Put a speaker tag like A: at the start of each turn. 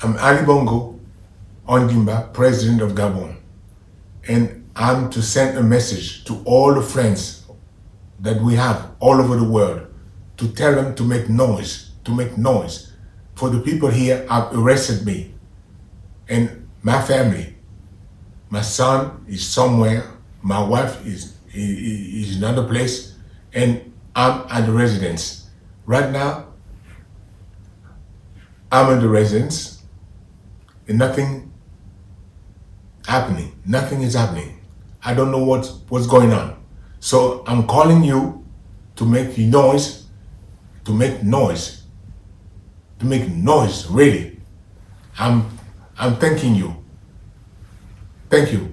A: I'm Ali Bongo Ondimba, President of Gabon, and I'm to send a message to all the friends that we have all over the world to tell them to make noise, for the people here have arrested me and my family. My son is somewhere, my wife is in another place, and I'm at the residence. Right now, I'm in the residence and nothing is happening. I don't know what's going on. So I'm calling you to make noise, really. I'm thanking you. Thank you.